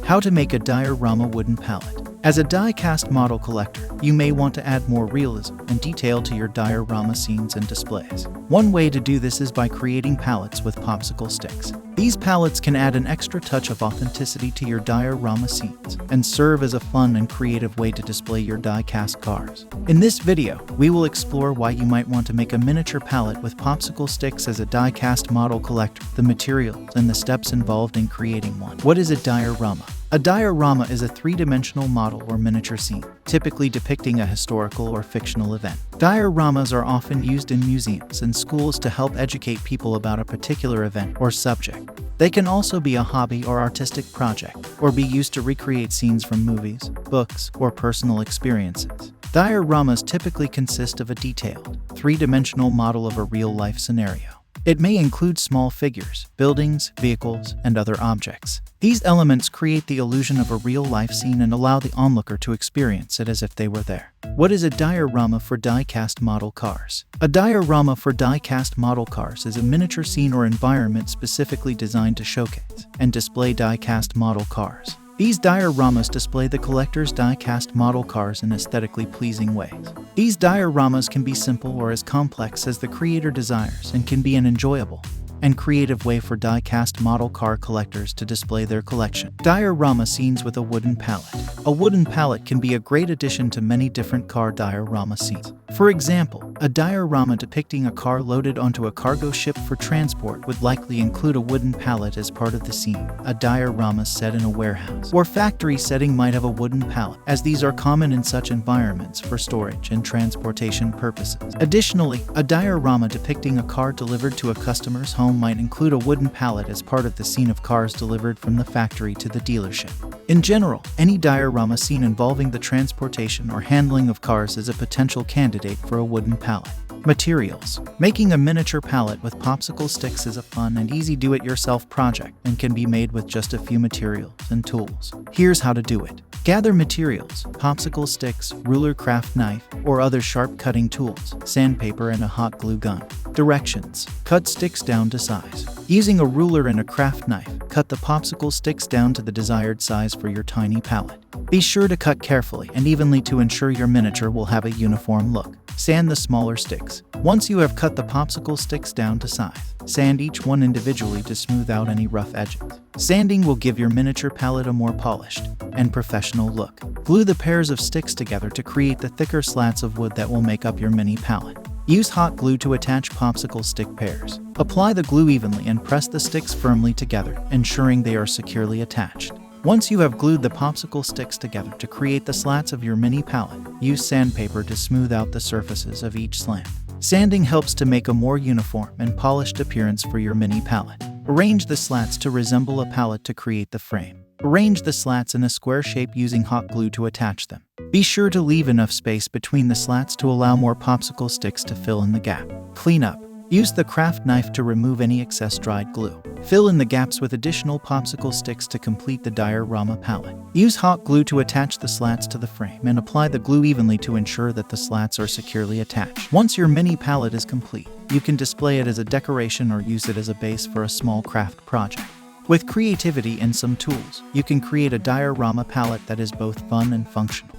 How to make a diorama wooden pallet. As a die-cast model collector, you may want to add more realism and detail to your diorama scenes and displays. One way to do this is by creating pallets with popsicle sticks. These pallets can add an extra touch of authenticity to your diorama scenes and serve as a fun and creative way to display your die-cast cars. In this video, we will explore why you might want to make a miniature pallet with popsicle sticks as a die-cast model collector, the materials, and the steps involved in creating one. What is a diorama? A diorama is a three-dimensional model or miniature scene, typically depicting a historical or fictional event. Dioramas are often used in museums and schools to help educate people about a particular event or subject. They can also be a hobby or artistic project, or be used to recreate scenes from movies, books, or personal experiences. Dioramas typically consist of a detailed, three-dimensional model of a real-life scenario. It may include small figures, buildings, vehicles, and other objects. These elements create the illusion of a real-life scene and allow the onlooker to experience it as if they were there. What is a diorama for die-cast model cars? A diorama for die-cast model cars is a miniature scene or environment specifically designed to showcase and display die-cast model cars. These dioramas display the collector's die-cast model cars in aesthetically pleasing ways. These dioramas can be simple or as complex as the creator desires and can be an enjoyable and creative way for die-cast model car collectors to display their collection. Diorama scenes with a wooden pallet. A wooden pallet can be a great addition to many different car diorama scenes. For example, a diorama depicting a car loaded onto a cargo ship for transport would likely include a wooden pallet as part of the scene. A diorama set in a warehouse or factory setting might have a wooden pallet, as these are common in such environments for storage and transportation purposes. Additionally, a diorama depicting a car delivered to a customer's home might include a wooden pallet as part of the scene of cars delivered from the factory to the dealership. In general, any diorama scene involving the transportation or handling of cars is a potential candidate for a wooden pallet. Materials. Making a miniature pallet with popsicle sticks is a fun and easy do-it-yourself project and can be made with just a few materials and tools. Here's how to do it. Gather materials: popsicle sticks, ruler, craft knife, or other sharp cutting tools, sandpaper, and a hot glue gun. Directions. Cut sticks down to size. Using a ruler and a craft knife, cut the popsicle sticks down to the desired size for your tiny pallet. Be sure to cut carefully and evenly to ensure your miniature will have a uniform look. Sand the smaller sticks. Once you have cut the popsicle sticks down to size, sand each one individually to smooth out any rough edges. Sanding will give your miniature pallet a more polished and professional look. Glue the pairs of sticks together to create the thicker slats of wood that will make up your mini pallet. Use hot glue to attach popsicle stick pairs. Apply the glue evenly and press the sticks firmly together, ensuring they are securely attached. Once you have glued the popsicle sticks together to create the slats of your mini pallet, use sandpaper to smooth out the surfaces of each slant. Sanding helps to make a more uniform and polished appearance for your mini pallet. Arrange the slats to resemble a pallet to create the frame. Arrange the slats in a square shape using hot glue to attach them. Be sure to leave enough space between the slats to allow more popsicle sticks to fill in the gap. Clean up. Use the craft knife to remove any excess dried glue. Fill in the gaps with additional popsicle sticks to complete the diorama pallet. Use hot glue to attach the slats to the frame and apply the glue evenly to ensure that the slats are securely attached. Once your mini pallet is complete, you can display it as a decoration or use it as a base for a small craft project. With creativity and some tools, you can create a diorama pallet that is both fun and functional.